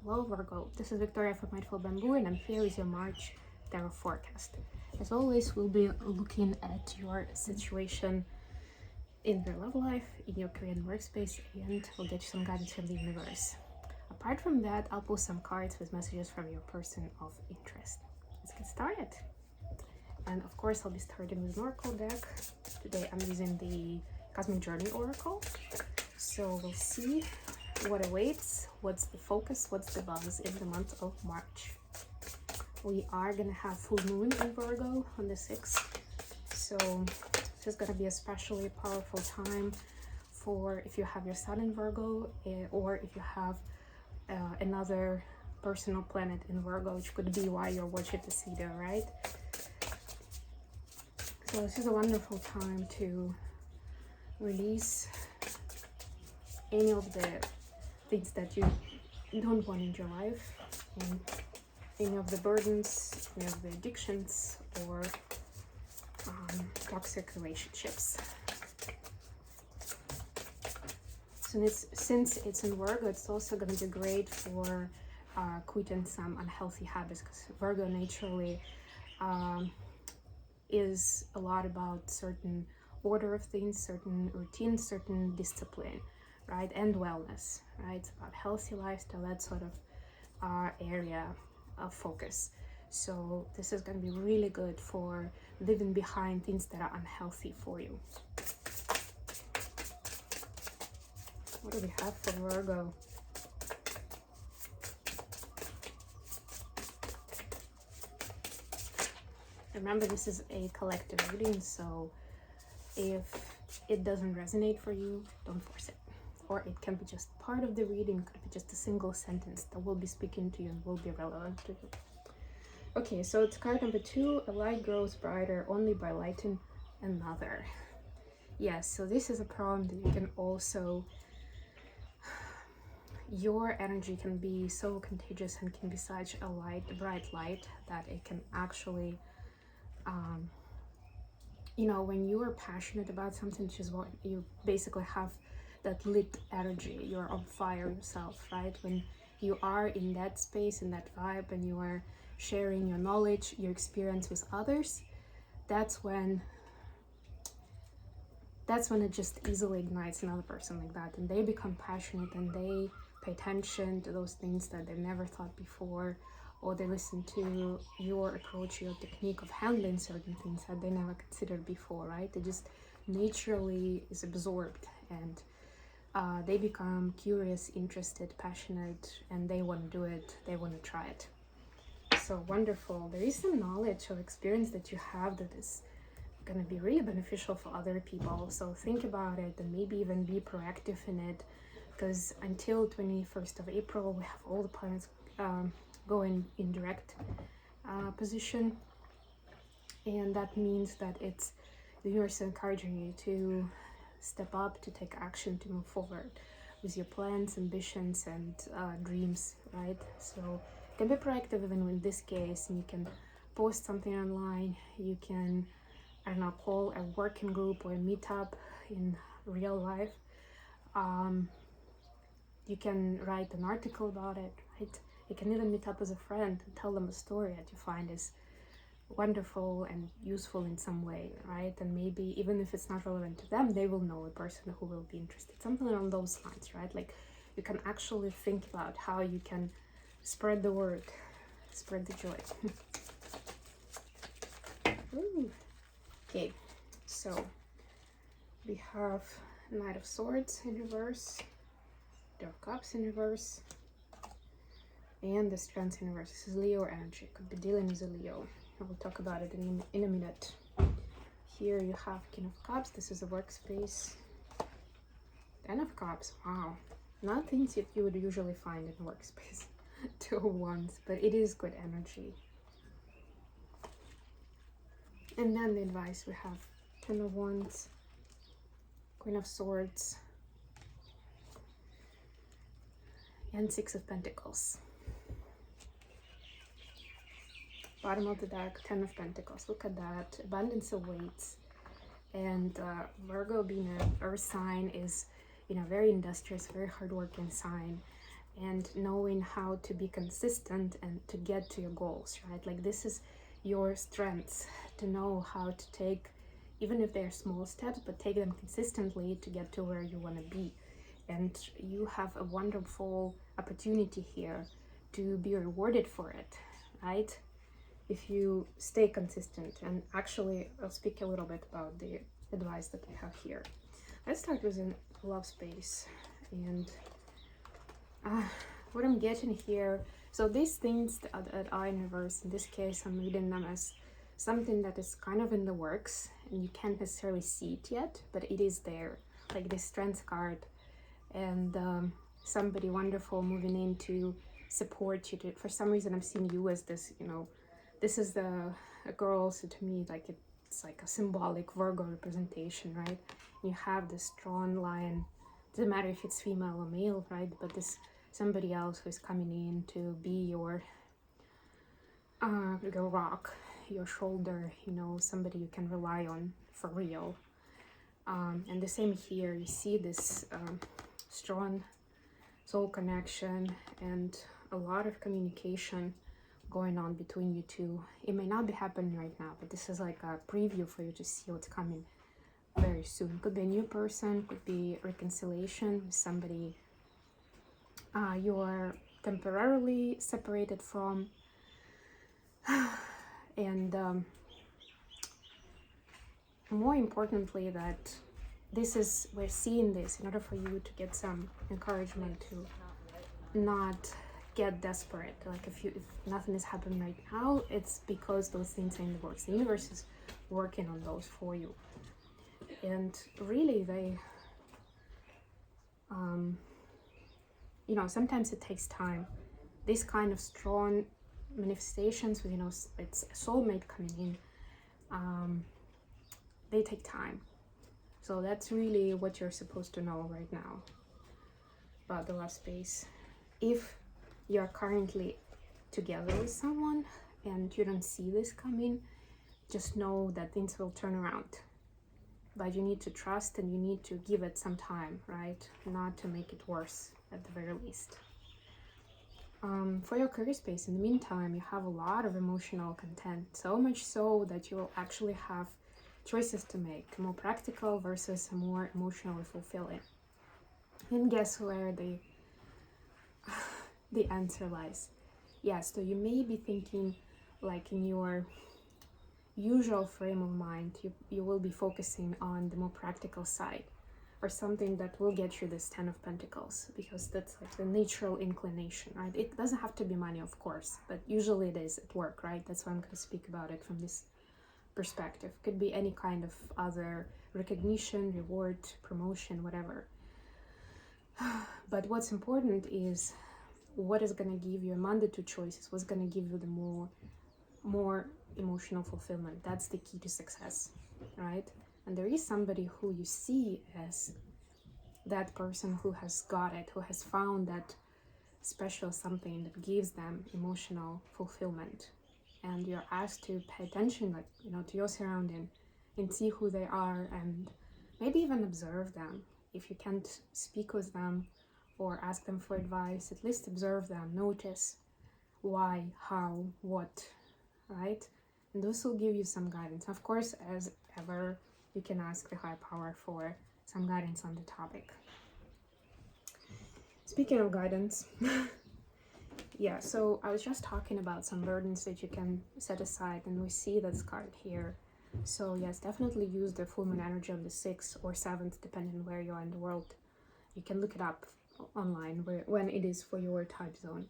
Hello Virgo, this is Victoria from Mindful Bamboo and I'm here with your March Tarot Forecast. As always, we'll be looking at your situation in your love life, in your career and workspace, and we'll get you some guidance from the universe. Apart from that, I'll pull some cards with messages from your person of interest. Let's get started. And of course, I'll be starting with an Oracle deck. Today I'm using the Cosmic Journey Oracle. So we'll see what awaits, what's the focus, what's the buzz in the month of March. We are gonna have full moon in Virgo on the 6th, so this is gonna be especially powerful time for if you have your sun in Virgo, or if you have another personal planet in Virgo, which could be why you're watching this video, right? So this is a wonderful time to release any of the things that you don't want in your life, and any of the burdens, any of the addictions, or toxic relationships. So since it's in Virgo, it's also going to be great for quitting some unhealthy habits, because Virgo naturally is a lot about certain order of things, certain routines, certain discipline, right, and wellness, right? It's about healthy lifestyle, that sort of area of focus. So this is going to be really good for leaving behind things that are unhealthy for you. What do we have for Virgo? Remember, this is a collective reading, so if it doesn't resonate for you, don't force it. Or it can be just part of the reading, could be just a single sentence that will be speaking to you and will be relevant to you. Okay, so it's card number 2, a light grows brighter only by lighting another. Yes, so this is a problem that you can also, your energy can be so contagious and can be such a bright light that it can actually, you know, when you are passionate about something, which is what you basically have, that lit energy, you're on fire yourself, right? When you are in that space, in that vibe, and you are sharing your knowledge, your experience with others, that's when it just easily ignites another person like that, and they become passionate and they pay attention to those things that they never thought before, or they listen to your approach, your technique of handling certain things that they never considered before, right? It just naturally is absorbed, and they become curious, interested, passionate, and they want to do it, they want to try it. So wonderful. There is some knowledge or experience that you have that is going to be really beneficial for other people. So think about it and maybe even be proactive in it, because until 21st of April, we have all the planets going in direct position. And that means that it's the universe encouraging you to step up, to take action, to move forward with your plans, ambitions, and dreams, right? So you can be proactive even in this case, and you can post something online, you can, I don't know, call a working group or a meetup in real life. You can write an article about it, right? You can even meet up with a friend and tell them a story that you find is wonderful and useful in some way, right? And maybe even if it's not relevant to them, they will know a person who will be interested, something along those lines, right? Like you can actually think about how you can spread the word, spread the joy. Ooh. Okay, so we have Knight of Swords in reverse, Dark of Cups in reverse, and the Strength in reverse. This is Leo energy, could be dealing with a Leo. I will talk about it in a minute. Here you have King of Cups. This is a workspace. Ten of Cups. Wow. Not things that you would usually find in a workspace. 2 of Wands, but it is good energy. And then the advice we have 10 of Wands, Queen of Swords, and 6 of Pentacles. Bottom of the deck, 10 of Pentacles. Look at that. Abundance awaits. And Virgo, being an earth sign, is, you know, very industrious, very hardworking sign. and knowing how to be consistent and to get to your goals, right? Like this is your strengths, to know how to take, even if they're small steps, but take them consistently to get to where you want to be. And you have a wonderful opportunity here to be rewarded for it, right? If you stay consistent. And actually, I'll speak a little bit about the advice that I have here. Let's start with a love space. And what I'm getting here, so these things that are in reverse, in this case I'm reading them as something that is kind of in the works and you can't necessarily see it yet, but it is there, like this strength card, and somebody wonderful moving in to support you. For some reason I'm seeing you as this, you know, this is a girl, so to me like it's like a symbolic Virgo representation, right? You have this strong lion, doesn't matter if it's female or male, right? But this somebody else who's coming in to be your rock, your shoulder, you know, somebody you can rely on for real. And the same here, you see this strong soul connection and a lot of communication going on between you two. It may not be happening right now, but this is like a preview for you to see what's coming very soon. Could be a new person, could be reconciliation with somebody you're temporarily separated from, and more importantly, that this is, we're seeing this in order for you to get some encouragement to not get desperate. Like if nothing is happening right now, it's because those things are in the works. The universe is working on those for you. And really they, you know, sometimes it takes time. This kind of strong manifestations with, you know, it's a soulmate coming in, they take time. So that's really what you're supposed to know right now about the love space. If you're currently together with someone and you don't see this coming, just know that things will turn around. But you need to trust and you need to give it some time, right? Not to make it worse at the very least. For your career space, in the meantime, you have a lot of emotional content, so much so that you will actually have choices to make, more practical versus more emotionally fulfilling. And guess where the answer lies? Yes, so you may be thinking, like in your usual frame of mind, you will be focusing on the more practical side, or something that will get you this 10 of Pentacles, because that's like the natural inclination, right? It doesn't have to be money, of course, but usually it is at work, right? That's why I'm going to speak about it from this perspective. Could be any kind of other recognition, reward, promotion, whatever. But what's important is what is going to give you, among the two choices, what's going to give you the more emotional fulfillment. That's the key to success, right? And there is somebody who you see as that person who has got it, who has found that special something that gives them emotional fulfillment. And you're asked to pay attention, like, you know, to your surrounding and see who they are, and maybe even observe them. If you can't speak with them or ask them for advice, at least observe them, notice why, how, what, right? And this will give you some guidance. Of course, as ever, you can ask the higher power for some guidance on the topic. Speaking of guidance, yeah, so I was just talking about some burdens that you can set aside, and we see this card here. So yes, definitely use the full moon energy on the 6th or 7th, depending on where you are in the world. You can look it up online when it is for your time zone.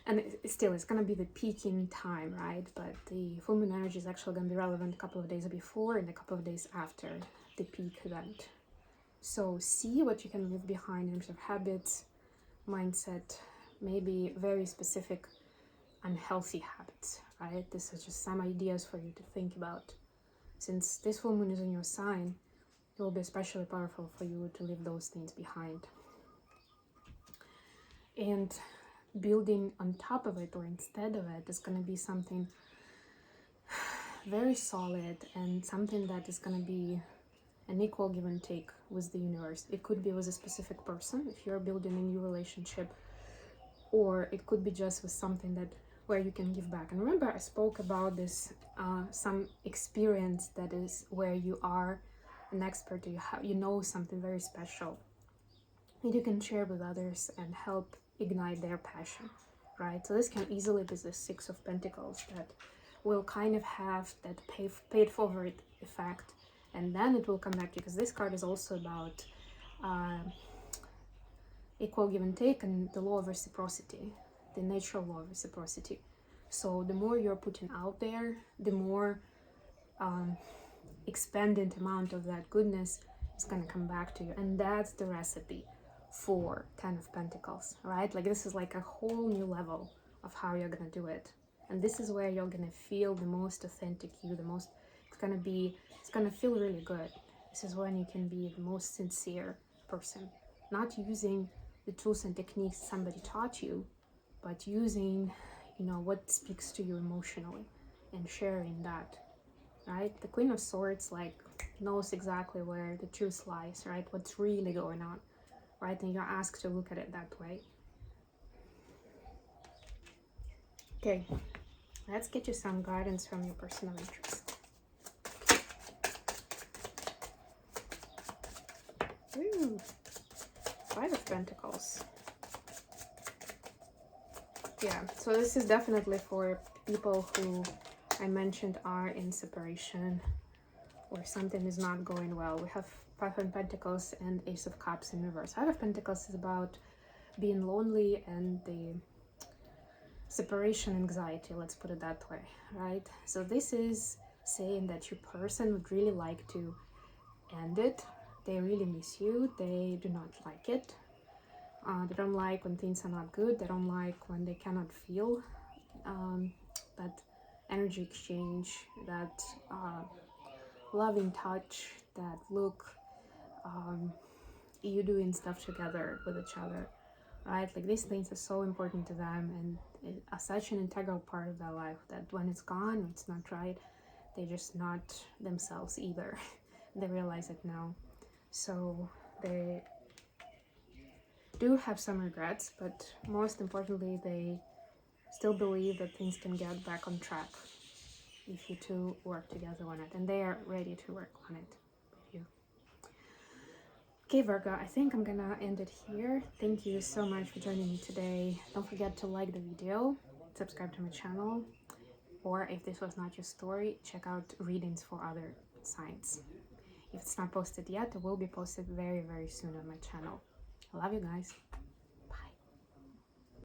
And it's going to be the peaking time, right? But the full moon energy is actually going to be relevant a couple of days before and a couple of days after the peak event. So see what you can leave behind in terms of habits, mindset, maybe very specific unhealthy habits, right? This is just some ideas for you to think about. Since this full moon is in your sign, it will be especially powerful for you to leave those things behind. And building on top of it or instead of it is going to be something very solid and something that is going to be an equal give and take with the universe. It could be with a specific person. If you're building a new relationship, or it could be just with something that where you can give back. And remember, I spoke about this, some experience that is where you are an expert, you know something very special that you can share with others and help ignite their passion, right? So this can easily be the Six of Pentacles that will kind of have that paid forward effect, and then it will come back to you, because this card is also about equal give and take and the law of reciprocity, the natural law of reciprocity. So the more you're putting out there, the more expanded amount of that goodness is going to come back to you. And that's the recipe for Ten of Pentacles, right? Like this is like a whole new level of how you're going to do it. And this is where you're going to feel the most authentic you, it's going to feel really good. This is when you can be the most sincere person, not using the tools and techniques somebody taught you, but using, what speaks to you emotionally and sharing that, right? The Queen of Swords, like, knows exactly where the truth lies, right? What's really going on, right? And you're asked to look at it that way. Okay, let's get you some guidance from your person of interest. Ooh, Five of Pentacles. Yeah, so this is definitely for people who I mentioned are in separation or something is not going well. We have Five of Pentacles and Ace of Cups in reverse. Five of Pentacles is about being lonely and the separation anxiety, let's put it that way, right? So this is saying that your person would really like to end it. They really miss you. They do not like it. They don't like when things are not good. They don't like when they cannot feel that energy exchange, that loving touch, that look, you doing stuff together with each other, right? Like these things are so important to them and are such an integral part of their life that when it's gone, it's not right, they're just not themselves either. They realize it now. So they do have some regrets, but most importantly, they still believe that things can get back on track if you two work together on it, and they are ready to work on it with you. Okay, Virgo, I think I'm gonna end it here. Thank you so much for joining me today. Don't forget to like the video, subscribe to my channel, or if this was not your story, check out readings for other signs. If it's not posted yet, it will be posted very, very soon on my channel. I love you guys.